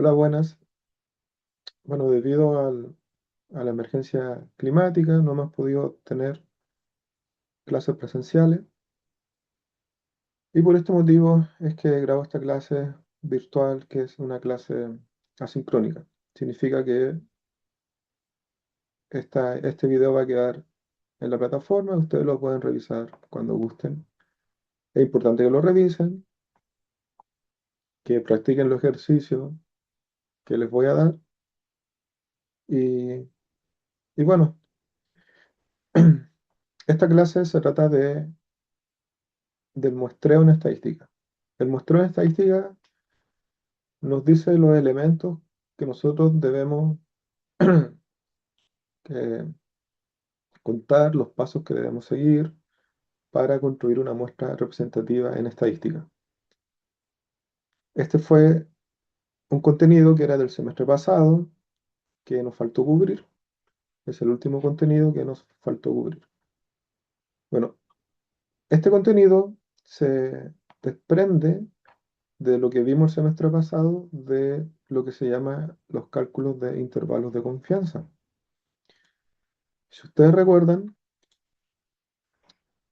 Hola, buenas. Bueno, debido a la emergencia climática, no hemos podido tener clases presenciales y por este motivo es que grabo esta clase virtual, que es una clase asincrónica. Significa que este video va a quedar en la plataforma, ustedes lo pueden revisar cuando gusten. Es importante que lo revisen, que practiquen los ejercicios que les voy a dar y, y bueno, esta clase se trata del muestreo en estadística. El muestreo en estadística nos dice los elementos que nosotros debemos eh, contar, los pasos que debemos seguir para construir una muestra representativa en estadística. Este fue un contenido que era del semestre pasado, que nos faltó cubrir. Es el último contenido que nos faltó cubrir. Bueno, este contenido se desprende de lo que vimos el semestre pasado, de lo que se llama los cálculos de intervalos de confianza. Si ustedes recuerdan,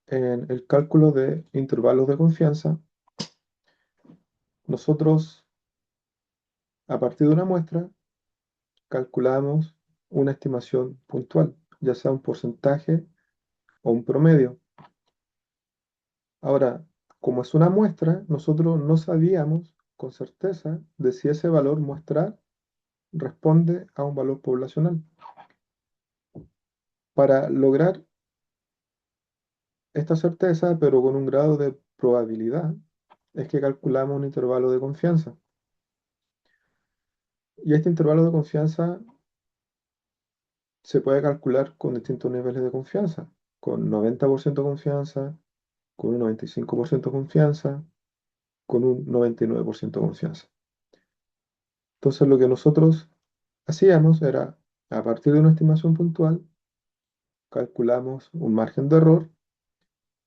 en el cálculo de intervalos de confianza, nosotros, a partir de una muestra, calculamos una estimación puntual, ya sea un porcentaje o un promedio. Ahora, como es una muestra, nosotros no sabíamos con certeza de si ese valor muestral responde a un valor poblacional. Para lograr esta certeza, pero con un grado de probabilidad, es que calculamos un intervalo de confianza. Y este intervalo de confianza se puede calcular con distintos niveles de confianza, con 90% de confianza, con un 95% de confianza, con un 99% de confianza. Entonces lo que nosotros hacíamos era, a partir de una estimación puntual, calculamos un margen de error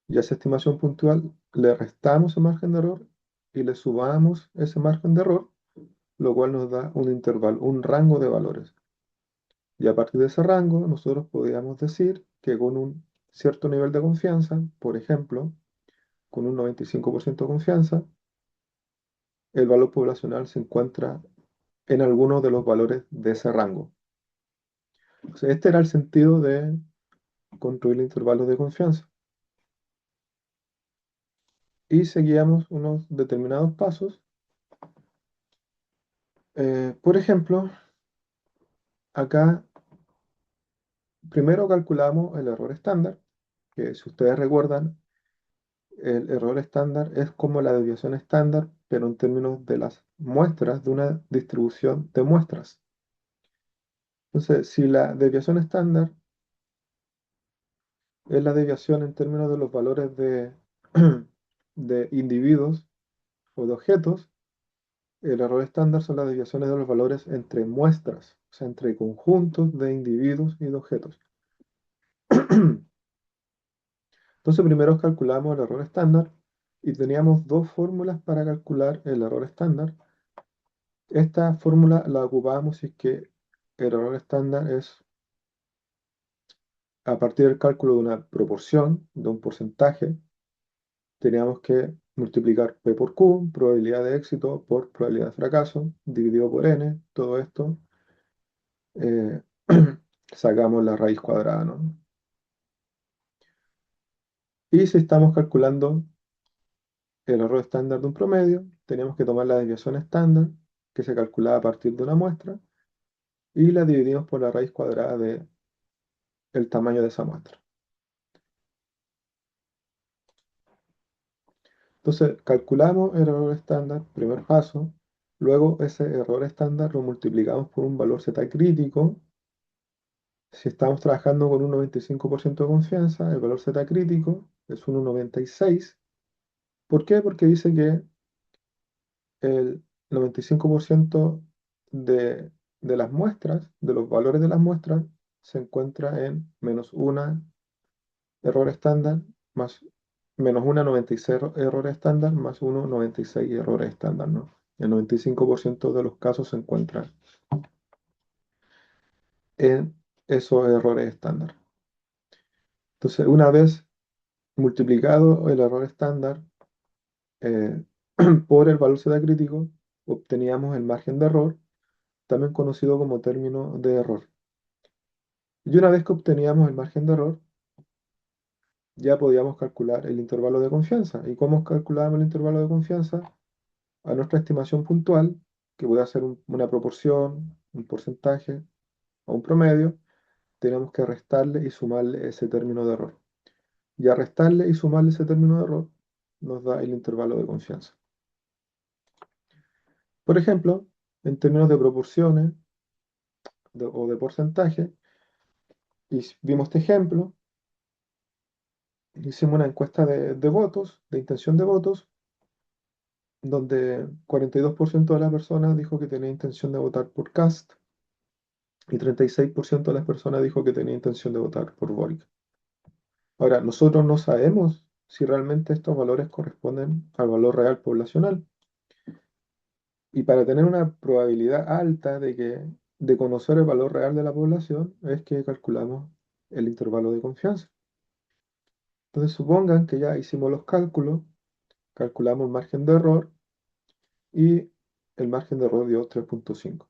y a esa estimación puntual le restamos el margen de error y le sumamos ese margen de error, lo cual nos da un intervalo, un rango de valores. Y a partir de ese rango, nosotros podíamos decir que con un cierto nivel de confianza, por ejemplo, con un 95% de confianza, el valor poblacional se encuentra en alguno de los valores de ese rango. O sea, este era el sentido de construir intervalos de confianza. Y seguíamos unos determinados pasos. Por ejemplo, acá primero calculamos el error estándar, que si ustedes recuerdan, el error estándar es como la desviación estándar, pero en términos de las muestras de una distribución de muestras. Entonces, si la desviación estándar es la desviación en términos de los valores de individuos o de objetos, el error estándar son las desviaciones de los valores entre muestras, o sea, entre conjuntos de individuos y de objetos. Entonces, primero calculamos el error estándar y teníamos dos fórmulas para calcular el error estándar. Esta fórmula la ocupamos si es que el error estándar es a partir del cálculo de una proporción, de un porcentaje. Teníamos que multiplicar P por Q, probabilidad de éxito, por probabilidad de fracaso, dividido por N, todo esto. eh, Sacamos la raíz cuadrada, ¿no? Y si estamos calculando el error estándar de un promedio, teníamos que tomar la desviación estándar, que se calculaba a partir de una muestra, y la dividimos por la raíz cuadrada del tamaño de esa muestra. Entonces, calculamos el error estándar, primer paso. Luego, ese error estándar lo multiplicamos por un valor z crítico. Si estamos trabajando con un 95% de confianza, el valor z crítico es 1,96. ¿Por qué? Porque dice que el 95% de las muestras, de los valores de las muestras, se encuentra en menos una error estándar más menos una 96 errores estándar más 1,96 errores estándar, ¿no? El 95% de los casos se encuentran en esos errores estándar. Entonces, una vez multiplicado el error estándar eh, por el valor zeta crítico, obteníamos el margen de error, también conocido como término de error. Y una vez que obteníamos el margen de error, ya podíamos calcular el intervalo de confianza. ¿Y cómo calculábamos el intervalo de confianza? A nuestra estimación puntual, que puede ser una proporción, un porcentaje o un promedio, tenemos que restarle y sumarle ese término de error. Y a restarle y sumarle ese término de error, nos da el intervalo de confianza. Por ejemplo, en términos de proporciones o de porcentaje, y vimos este ejemplo, hicimos una encuesta de votos, de intención de votos, donde 42% de las personas dijo que tenía intención de votar por Kast y 36% de las personas dijo que tenía intención de votar por Boric. Ahora, nosotros no sabemos si realmente estos valores corresponden al valor real poblacional. Y para tener una probabilidad alta de conocer el valor real de la población, es que calculamos el intervalo de confianza. Entonces, supongan que ya hicimos los cálculos, calculamos el margen de error y el margen de error dio 3,5.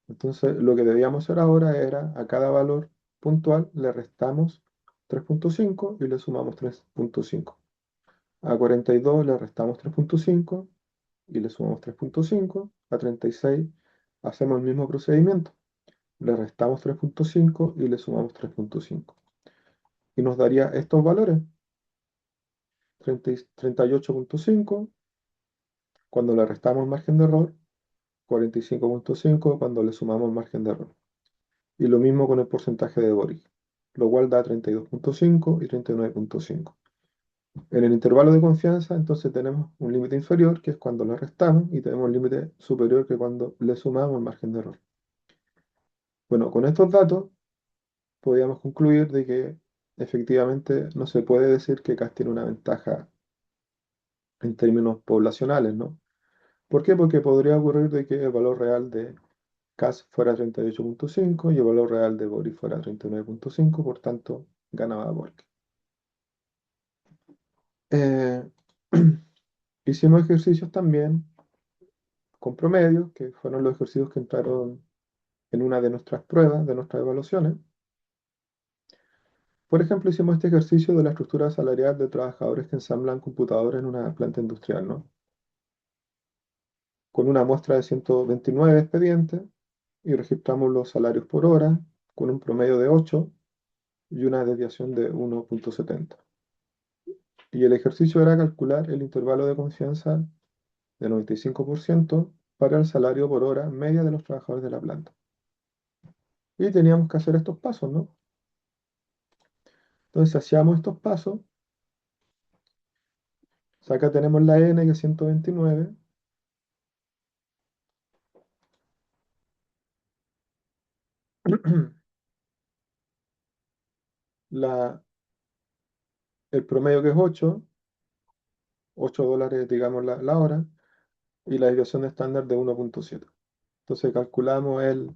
Entonces, lo que debíamos hacer ahora era a cada valor puntual le restamos 3,5 y le sumamos 3,5. A 42 le restamos 3,5 y le sumamos 3,5. A 36 hacemos el mismo procedimiento. Le restamos 3,5 y le sumamos 3,5. Y nos daría estos valores: 38,5 cuando le restamos el margen de error, 45,5 cuando le sumamos el margen de error. Y lo mismo con el porcentaje de Boric, lo cual da 32,5 y 39,5. En el intervalo de confianza, entonces tenemos un límite inferior, que es cuando le restamos, y tenemos un límite superior, que es cuando le sumamos el margen de error. Bueno, con estos datos podríamos concluir de que efectivamente no se puede decir que CAS tiene una ventaja en términos poblacionales, ¿no? ¿Por qué? Porque podría ocurrir de que el valor real de CAS fuera 38,5 y el valor real de Boric fuera 39,5, por tanto, ganaba Boric. Eh, hicimos ejercicios también con promedios, que fueron los ejercicios que entraron en una de nuestras pruebas, de nuestras evaluaciones. Por ejemplo, hicimos este ejercicio de la estructura salarial de trabajadores que ensamblan computadores en una planta industrial, ¿no? Con una muestra de 129 expedientes y registramos los salarios por hora con un promedio de 8 y una desviación de 1,70. Y el ejercicio era calcular el intervalo de confianza de 95% para el salario por hora media de los trabajadores de la planta. Y teníamos que hacer estos pasos, ¿no? Entonces hacíamos estos pasos. Acá tenemos la n, que es 129. La, el promedio, que es 8 dólares, digamos, la hora, y la desviación estándar de 1,7. Entonces calculamos el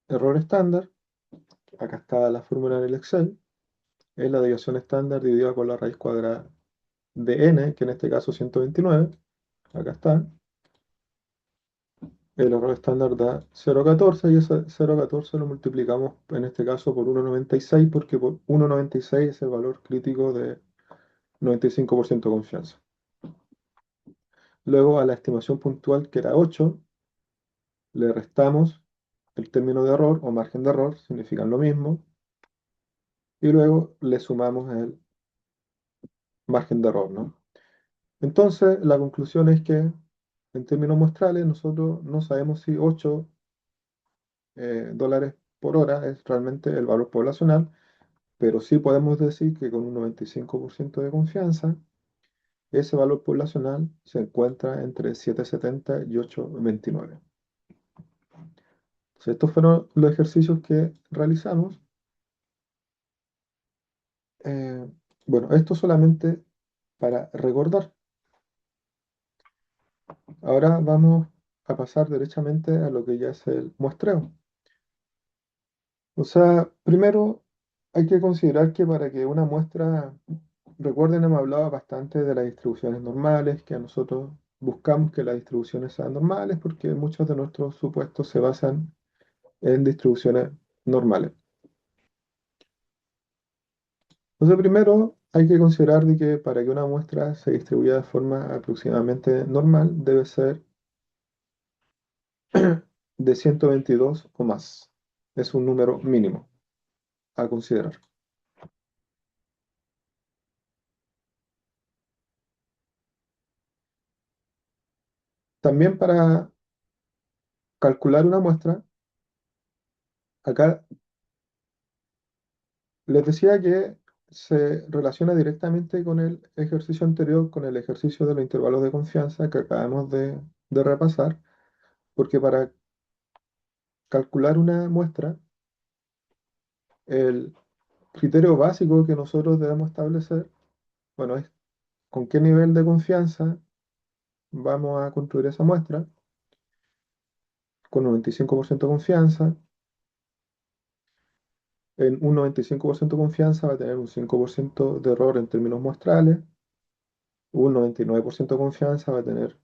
error estándar. Acá está la fórmula en el Excel. Es la desviación estándar dividida por la raíz cuadrada de n, que en este caso es 129. Acá está. El error estándar da 0,14 y ese 0,14 lo multiplicamos en este caso por 1,96, porque por 1,96 es el valor crítico de 95% de confianza. Luego, a la estimación puntual, que era 8, le restamos el término de error o margen de error, significan lo mismo, y luego le sumamos el margen de error, ¿no? Entonces, la conclusión es que en términos muestrales nosotros no sabemos si 8 dólares por hora es realmente el valor poblacional, pero sí podemos decir que con un 95% de confianza, ese valor poblacional se encuentra entre 7,70 y 8,29. Entonces, estos fueron los ejercicios que realizamos. Eh, bueno, esto solamente para recordar. Ahora vamos a pasar derechamente a lo que ya es el muestreo. O sea, primero hay que considerar que para que una muestra, recuerden, hemos hablado bastante de las distribuciones normales, que a nosotros buscamos que las distribuciones sean normales porque muchos de nuestros supuestos se basan en distribuciones normales. Entonces, primero hay que considerar de que para que una muestra se distribuya de forma aproximadamente normal, debe ser de 122 o más. Es un número mínimo a considerar. También para calcular una muestra, acá les decía que se relaciona directamente con el ejercicio anterior, con el ejercicio de los intervalos de confianza que acabamos de repasar, porque para calcular una muestra, el criterio básico que nosotros debemos establecer, bueno, es con qué nivel de confianza vamos a construir esa muestra, con 95% de confianza. En un 95% de confianza va a tener un 5% de error en términos muestrales, un 99% de confianza va a tener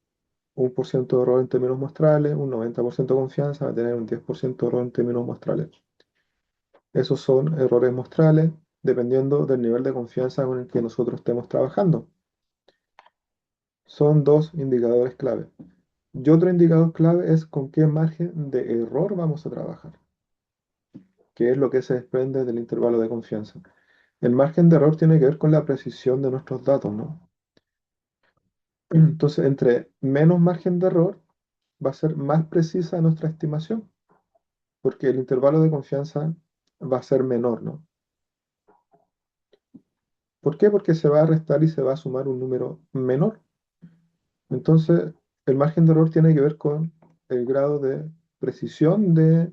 1% de error en términos muestrales, un 90% de confianza va a tener un 10% de error en términos muestrales. Esos son errores muestrales dependiendo del nivel de confianza con el que nosotros estemos trabajando. Son dos indicadores clave. Y otro indicador clave es con qué margen de error vamos a trabajar, que es lo que se desprende del intervalo de confianza. El margen de error tiene que ver con la precisión de nuestros datos, ¿no? Entonces, entre menos margen de error, va a ser más precisa nuestra estimación, porque el intervalo de confianza va a ser menor, ¿no? ¿Por qué? Porque se va a restar y se va a sumar un número menor. Entonces, el margen de error tiene que ver con el grado de precisión de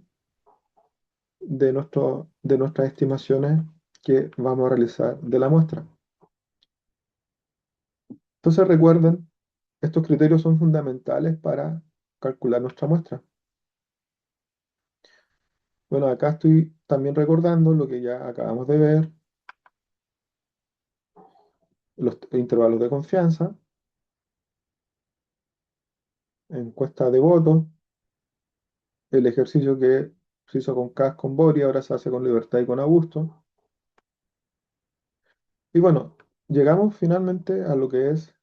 nuestras estimaciones que vamos a realizar de la muestra. Entonces, recuerden, estos criterios son fundamentales para calcular nuestra muestra. Bueno, acá estoy también recordando lo que ya acabamos de ver, los intervalos de confianza, encuesta de votos, el ejercicio que se hizo con CAS con Bori, ahora se hace con Libertad y con Augusto. Y bueno, llegamos finalmente a lo que es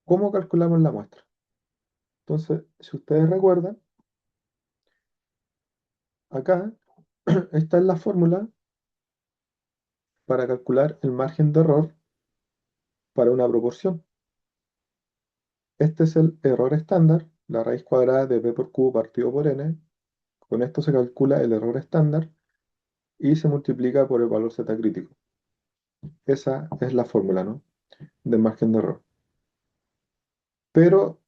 cómo calculamos la muestra. Entonces, si ustedes recuerdan, acá esta es la fórmula para calcular el margen de error para una proporción. Este es el error estándar, la raíz cuadrada de p por q partido por n. Con esto se calcula el error estándar y se multiplica por el valor z crítico. Esa es la fórmula, ¿no? Del margen de error. Pero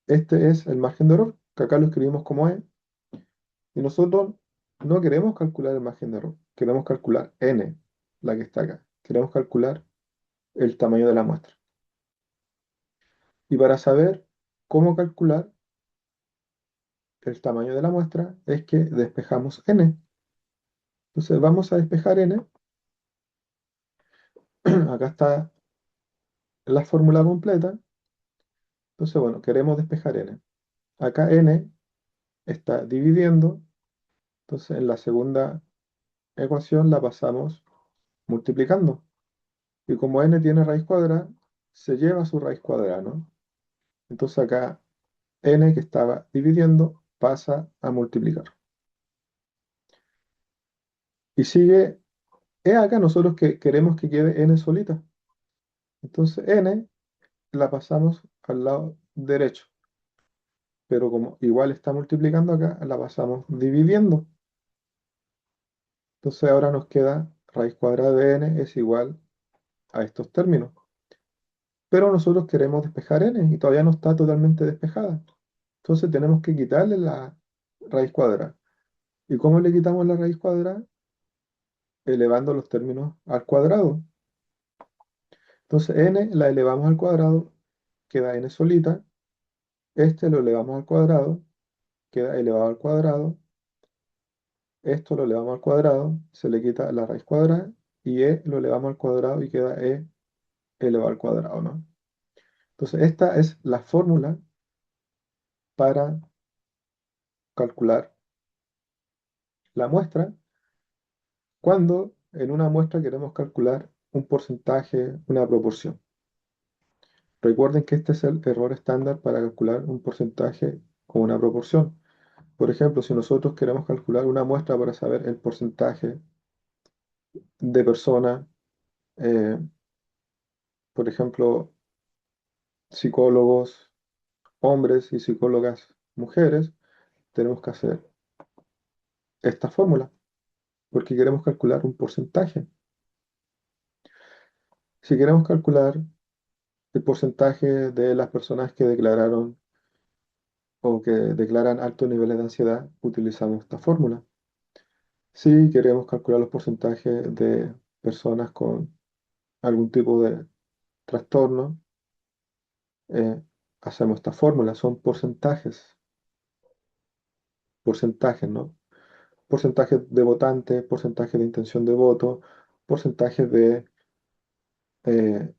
este es el margen de error, que acá lo escribimos como E, y nosotros no queremos calcular el margen de error, queremos calcular n, la que está acá. Queremos calcular el tamaño de la muestra. Y para saber cómo calcular el tamaño de la muestra es que despejamos n. Entonces vamos a despejar n. Acá está la fórmula completa. Entonces, bueno, queremos despejar n. Acá n está dividiendo. Entonces, en la segunda ecuación la pasamos multiplicando. Y como n tiene raíz cuadrada, se lleva su raíz cuadrada, ¿no? Entonces acá n que estaba dividiendo pasa a multiplicar. Y sigue, es acá nosotros que queremos que quede n solita. Entonces n la pasamos al lado derecho. Pero como igual está multiplicando acá, la pasamos dividiendo. Entonces ahora nos queda raíz cuadrada de n es igual a estos términos. Pero nosotros queremos despejar n y todavía no está totalmente despejada. Entonces tenemos que quitarle la raíz cuadrada. ¿Y cómo le quitamos la raíz cuadrada? Elevando los términos al cuadrado. Entonces n la elevamos al cuadrado, queda n solita, este lo elevamos al cuadrado, queda elevado al cuadrado, esto lo elevamos al cuadrado, se le quita la raíz cuadrada, y lo elevamos al cuadrado y queda elevado al cuadrado, ¿no? Entonces, esta es la fórmula para calcular la muestra cuando en una muestra queremos calcular un porcentaje, una proporción. Recuerden que este es el error estándar para calcular un porcentaje o una proporción. Por ejemplo, si nosotros queremos calcular una muestra para saber el porcentaje de personas, eh, por ejemplo, psicólogos hombres y psicólogas mujeres, tenemos que hacer esta fórmula, porque queremos calcular un porcentaje. Si queremos calcular el porcentaje de las personas que declararon o que declaran altos niveles de ansiedad, utilizamos esta fórmula. Si queremos calcular los porcentajes de personas con algún tipo de trastorno, eh, hacemos esta fórmula. Son porcentajes, ¿no? Porcentaje de votantes, porcentaje de intención de voto, porcentaje eh,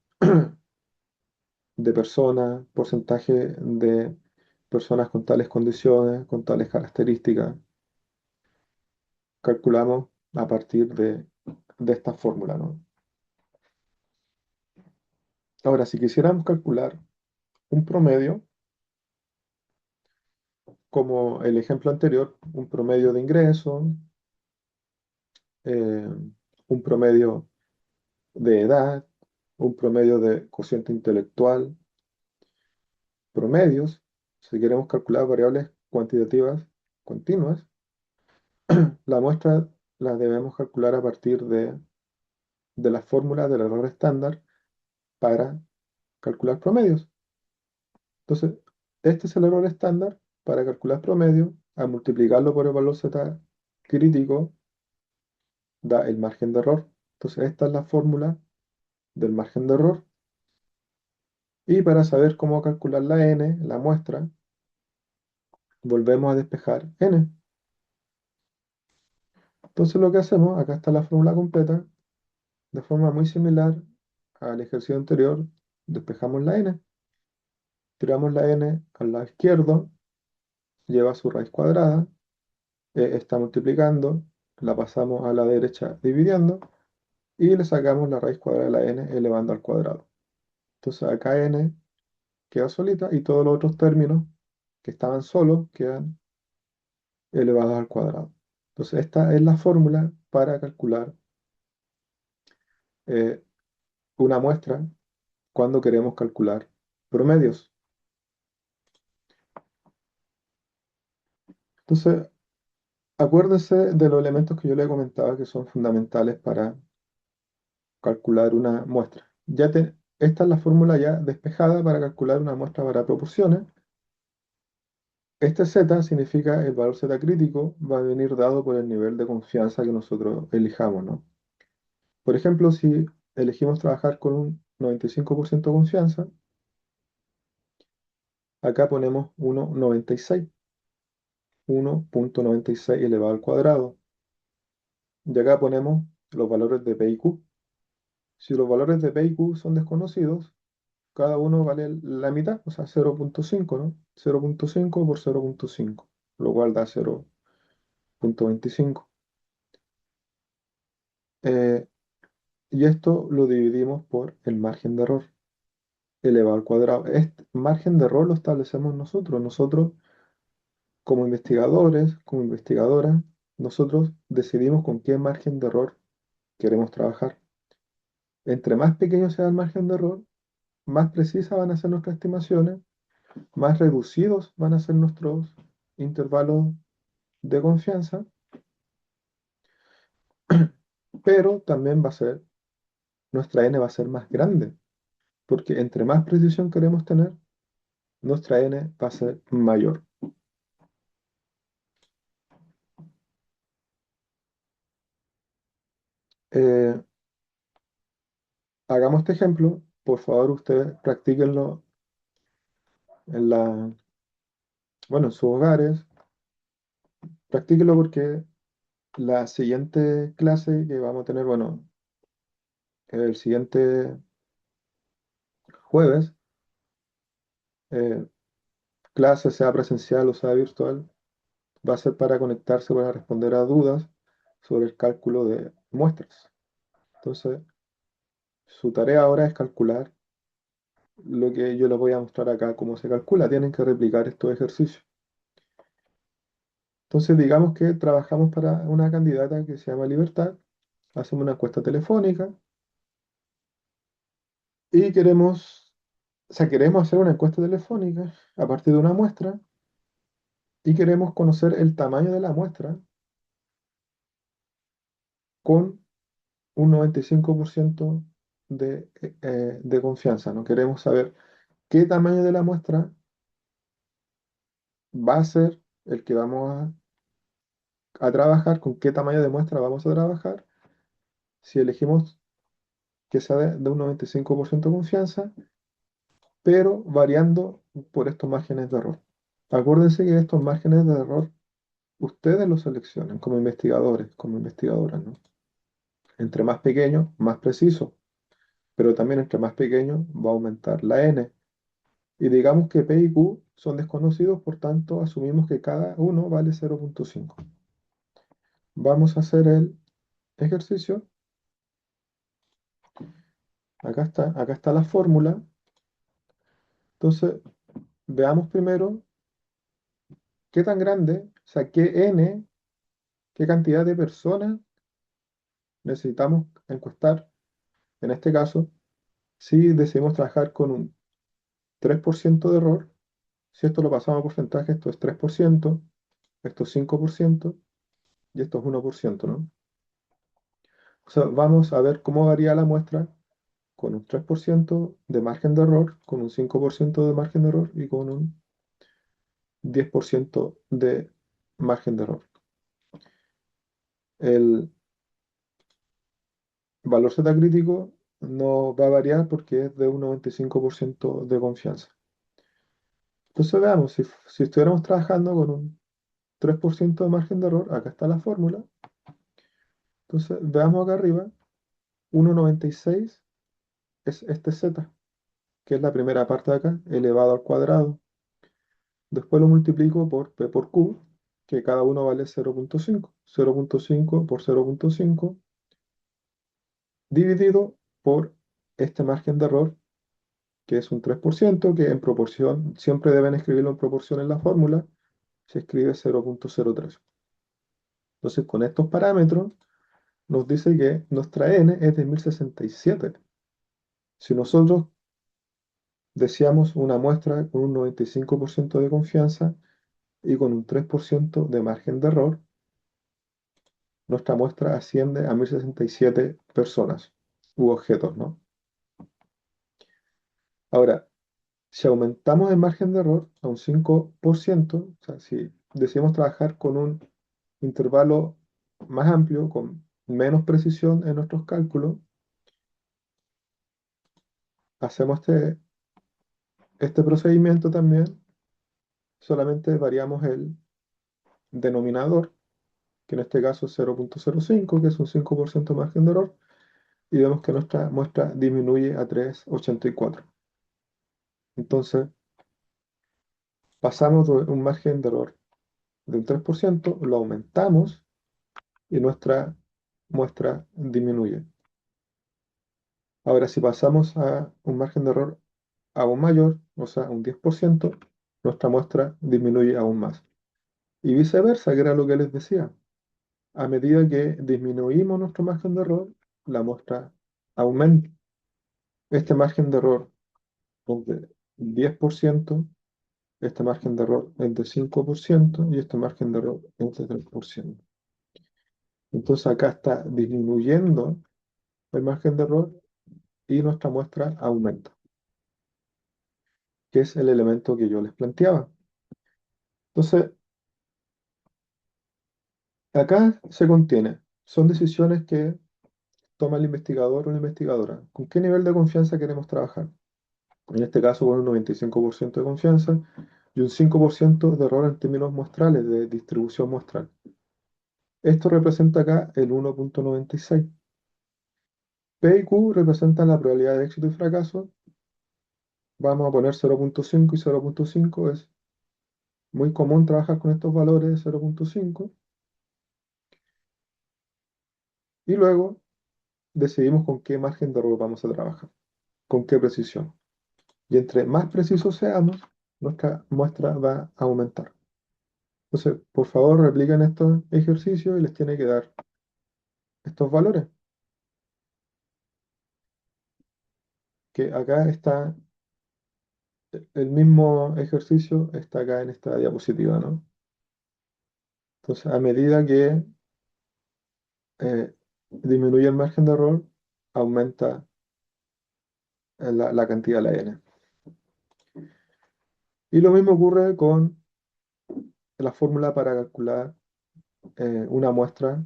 de personas, porcentaje de personas con tales condiciones, con tales características. Calculamos a partir de esta fórmula, ¿no? Ahora, si quisiéramos calcular un promedio, como el ejemplo anterior, un promedio de ingreso, eh, un promedio de edad, un promedio de cociente intelectual, promedios, si queremos calcular variables cuantitativas continuas, la muestra la debemos calcular a partir de la fórmula del error estándar para calcular promedios. Entonces, este es el error estándar para calcular promedio. Al multiplicarlo por el valor z crítico, da el margen de error. Entonces, esta es la fórmula del margen de error. Y para saber cómo calcular la n, la muestra, volvemos a despejar n. Entonces, lo que hacemos, acá está la fórmula completa, de forma muy similar al ejercicio anterior, despejamos la n. Tiramos la n al lado izquierdo, lleva su raíz cuadrada, está multiplicando, la pasamos a la derecha dividiendo y le sacamos la raíz cuadrada de la n elevando al cuadrado. Entonces acá n queda solita y todos los otros términos que estaban solos quedan elevados al cuadrado. Entonces esta es la fórmula para calcular eh, una muestra cuando queremos calcular promedios. Entonces, acuérdense de los elementos que yo le comentaba que son fundamentales para calcular una muestra. Esta es la fórmula ya despejada para calcular una muestra para proporciones. Este z significa el valor z crítico, va a venir dado por el nivel de confianza que nosotros elijamos, ¿no? Por ejemplo, si elegimos trabajar con un 95% de confianza, acá ponemos 1,96, 1,96 elevado al cuadrado. Y acá ponemos los valores de P y Q. Si los valores de P y Q son desconocidos, cada uno vale la mitad, o sea, 0,5, ¿no? 0,5 por 0,5, lo cual da 0,25. Eh, y esto lo dividimos por el margen de error elevado al cuadrado. Este margen de error lo establecemos nosotros. Nosotros, como investigadores, como investigadoras, nosotros decidimos con qué margen de error queremos trabajar. Entre más pequeño sea el margen de error, más precisas van a ser nuestras estimaciones, más reducidos van a ser nuestros intervalos de confianza, pero también nuestra n va a ser más grande, porque entre más precisión queremos tener, nuestra n va a ser mayor. Eh, Hagamos este ejemplo, por favor ustedes practíquenlo en la, bueno, en sus hogares, practíquelo porque la siguiente clase que vamos a tener, bueno, el siguiente jueves, eh, clase sea presencial o sea virtual, va a ser para conectarse para responder a dudas sobre el cálculo de muestras. Entonces, su tarea ahora es calcular lo que yo les voy a mostrar acá, cómo se calcula. Tienen que replicar estos ejercicios. Entonces, digamos que trabajamos para una candidata que se llama Libertad, hacemos una encuesta telefónica y queremos hacer una encuesta telefónica a partir de una muestra y queremos conocer el tamaño de la muestra con un 95% de confianza. No queremos saber qué tamaño de la muestra va a ser el que vamos a trabajar, con qué tamaño de muestra vamos a trabajar, si elegimos que sea de un 95% de confianza, pero variando por estos márgenes de error. Acuérdense que estos márgenes de error ustedes los seleccionan como investigadores, como investigadoras, ¿no? Entre más pequeño, más preciso, pero también entre más pequeño va a aumentar la n. Y digamos que P y Q son desconocidos, por tanto asumimos que cada uno vale 0,5. Vamos a hacer el ejercicio. Acá está la fórmula. Entonces, veamos primero qué tan grande, o sea, qué n, qué cantidad de personas necesitamos encuestar. En este caso, si decidimos trabajar con un 3% de error, si esto lo pasamos a porcentaje, esto es 3%, esto es 5% y esto es 1%, ¿no? O sea, vamos a ver cómo varía la muestra con un 3% de margen de error, con un 5% de margen de error y con un 10% de margen de error. El valor Z crítico no va a variar porque es de un 95% de confianza. Entonces veamos, si estuviéramos trabajando con un 3% de margen de error, acá está la fórmula. Entonces veamos acá arriba, 1,96 es este Z, que es la primera parte de acá, elevado al cuadrado. Después lo multiplico por P por Q, que cada uno vale 0,5. 0,5 por 0,5 dividido por este margen de error, que es un 3%, que en proporción, siempre deben escribirlo en proporción en la fórmula, se escribe 0,03. Entonces, con estos parámetros, nos dice que nuestra n es de 1067. Si nosotros deseamos una muestra con un 95% de confianza y con un 3% de margen de error, nuestra muestra asciende a 1067 personas u objetos, ¿no? Ahora, si aumentamos el margen de error a un 5%, o sea, si decidimos trabajar con un intervalo más amplio, con menos precisión en nuestros cálculos, hacemos este procedimiento también, solamente variamos el denominador, que en este caso es 0,05, que es un 5% de margen de error, y vemos que nuestra muestra disminuye a 3,84. Entonces, pasamos de un margen de error de un 3%, lo aumentamos y nuestra muestra disminuye. Ahora, si pasamos a un margen de error aún mayor, o sea, un 10%, nuestra muestra disminuye aún más. Y viceversa, que era lo que les decía. A medida que disminuimos nuestro margen de error, la muestra aumenta. Este margen de error es de 10%, este margen de error es de 5% y este margen de error es de 3%. Entonces acá está disminuyendo el margen de error y nuestra muestra aumenta, que es el elemento que yo les planteaba. Entonces, acá se contiene, son decisiones que toma el investigador o la investigadora. ¿Con qué nivel de confianza queremos trabajar? en este caso con un 95% de confianza y un 5% de error en términos muestrales, de distribución muestral. Esto representa acá el 1,96. P y Q representan la probabilidad de éxito y fracaso. Vamos a poner 0,5 y 0,5. Es muy común trabajar con estos valores de 0,5. Y luego decidimos con qué margen de error vamos a trabajar, con qué precisión. Y entre más precisos seamos, nuestra muestra va a aumentar. Entonces, por favor, repliquen estos ejercicios y les tiene que dar estos valores, que acá está, el mismo ejercicio está acá en esta diapositiva, ¿no? Entonces, a medida que disminuye el margen de error, aumenta la cantidad de la n. Y lo mismo ocurre con la fórmula para calcular una muestra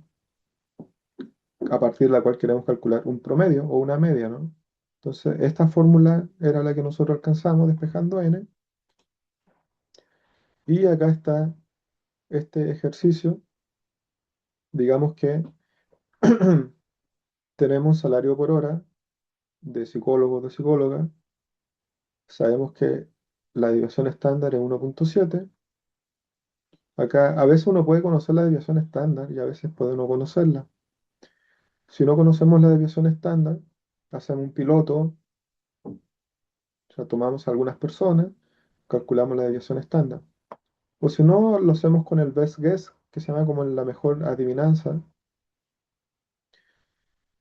a partir de la cual queremos calcular un promedio o una media, ¿no? Entonces, esta fórmula era la que nosotros alcanzamos despejando n. Y acá está este ejercicio. Digamos que tenemos salario por hora de psicólogos de psicóloga. Sabemos que la desviación estándar es 1,7. Acá a veces uno puede conocer la desviación estándar y a veces puede no conocerla. Si no conocemos la desviación estándar, hacemos un piloto, o sea, tomamos a algunas personas, calculamos la desviación estándar. O si no, lo hacemos con el best guess, que se llama como la mejor adivinanza,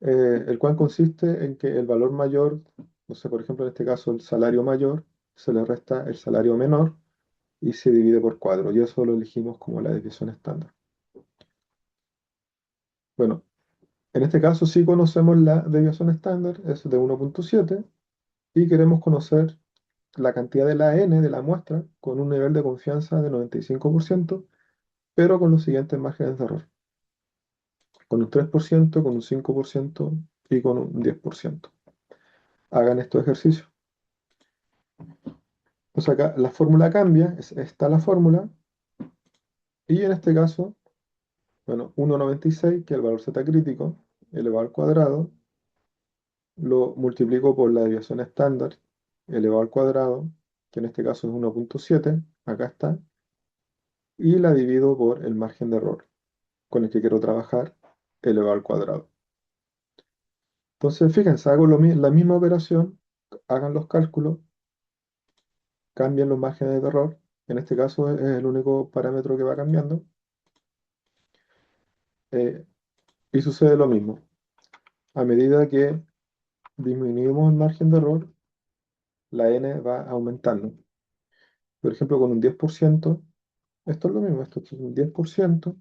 el cual consiste en que el valor mayor, no sé, por ejemplo, en este caso el salario mayor, se le resta el salario menor y se divide por 4, y eso lo elegimos como la desviación estándar. Bueno, en este caso sí conocemos la desviación estándar, es de 1,7, y queremos conocer la cantidad de la n de la muestra con un nivel de confianza de 95%, pero con los siguientes márgenes de error: con un 3%, con un 5% y con un 10%. Hagan estos ejercicios. Pues acá la fórmula cambia, está la fórmula, y en este caso, bueno, 1,96, que es el valor z crítico, elevado al cuadrado, lo multiplico por la desviación estándar, elevado al cuadrado, que en este caso es 1,7, acá está, y la divido por el margen de error con el que quiero trabajar, elevado al cuadrado. Entonces, fíjense, hago la misma operación, hagan los cálculos, cambien los márgenes de error, en este caso es el único parámetro que va cambiando, eh, y sucede lo mismo. A medida que disminuimos el margen de error, la n va aumentando. Por ejemplo, con un 10%, esto es lo mismo, esto es un 10%,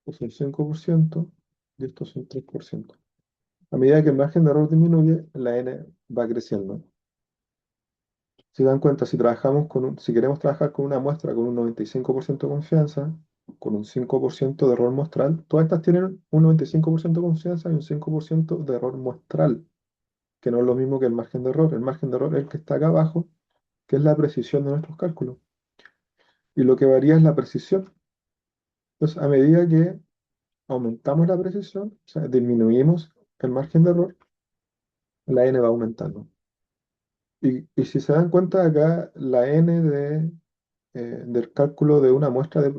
esto es un 5%, y esto es un 3%. A medida que el margen de error disminuye, la n va creciendo. Si dan cuenta, si queremos trabajar con una muestra con un 95% de confianza, con un 5% de error muestral, todas estas tienen un 95% de confianza y un 5% de error muestral, que no es lo mismo que el margen de error. El margen de error es el que está acá abajo, que es la precisión de nuestros cálculos. Y lo que varía es la precisión. Entonces, a medida que aumentamos la precisión, o sea, disminuimos el margen de error, la n va aumentando. Y si se dan cuenta acá, la n del cálculo de una muestra de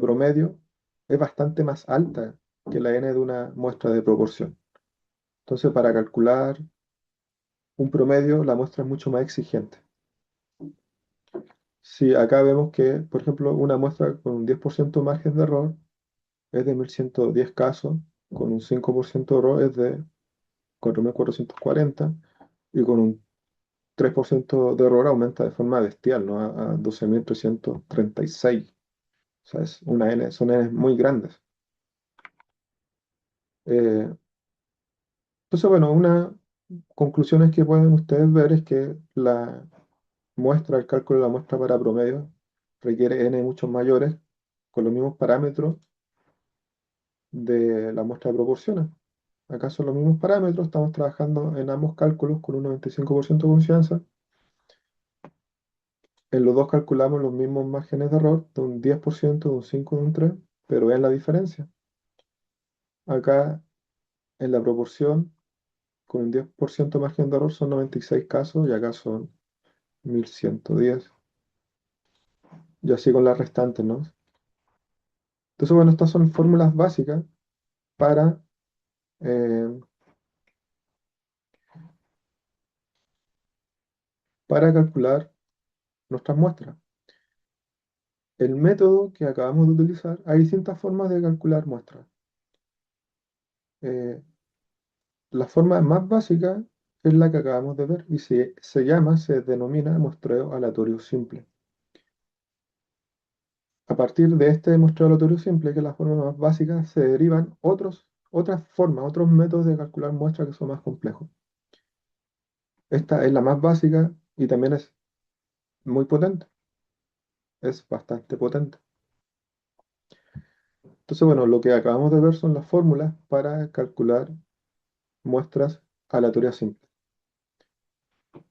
promedio es bastante más alta que la n de una muestra de proporción. Entonces, para calcular un promedio, la muestra es mucho más exigente. Si acá vemos que, por ejemplo, una muestra con un 10% de margen de error es de 1.110 casos, con un 5% de error es de 4.440, y con un 3% de error aumenta de forma bestial, ¿no? A 12.336. O sea, son N muy grandes. Eh, entonces, bueno, una conclusión que pueden ustedes ver es que el cálculo de la muestra para promedio requiere N muchos mayores con los mismos parámetros de la muestra de proporciones. Acá son los mismos parámetros, estamos trabajando en ambos cálculos con un 95% de confianza. En los dos calculamos los mismos márgenes de error, de un 10%, de un 5%, de un 3%, pero vean la diferencia. Acá en la proporción, con un 10% margen de error son 96 casos y acá son 1110. Y así con las restantes, ¿no? Entonces, bueno, estas son fórmulas básicas para, eh, para calcular nuestras muestras. El método que acabamos de utilizar, hay distintas formas de calcular muestras. Eh, la forma más básica es la que acabamos de ver y se denomina muestreo aleatorio simple. A partir de este muestreo aleatorio simple, que es la forma más básica, se derivan otras formas, otros métodos de calcular muestras que son más complejos. Esta es la más básica y también es muy potente, es bastante potente. Entonces, bueno, lo que acabamos de ver son las fórmulas para calcular muestras aleatorias simples.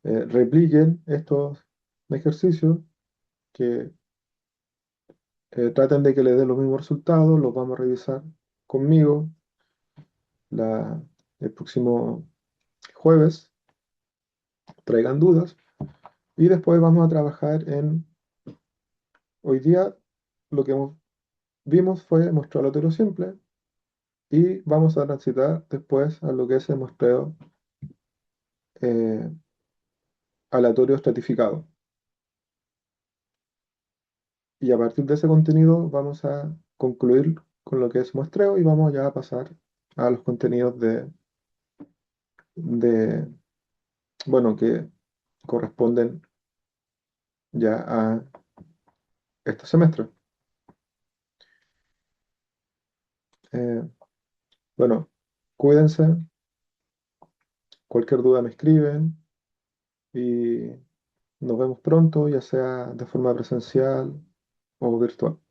Repliquen estos ejercicios que traten de que les den los mismos resultados, los vamos a revisar conmigo la- el próximo jueves, traigan dudas y después vamos a trabajar en, hoy día lo que vimos fue muestreo aleatorio simple y vamos a transitar después a lo que es el muestreo eh, aleatorio estratificado. Y a partir de ese contenido vamos a concluir con lo que es muestreo y vamos ya a pasar a los contenidos de bueno, que corresponden ya a este semestre. Eh, bueno, cuídense, cualquier duda me escriben y nos vemos pronto, ya sea de forma presencial o virtual.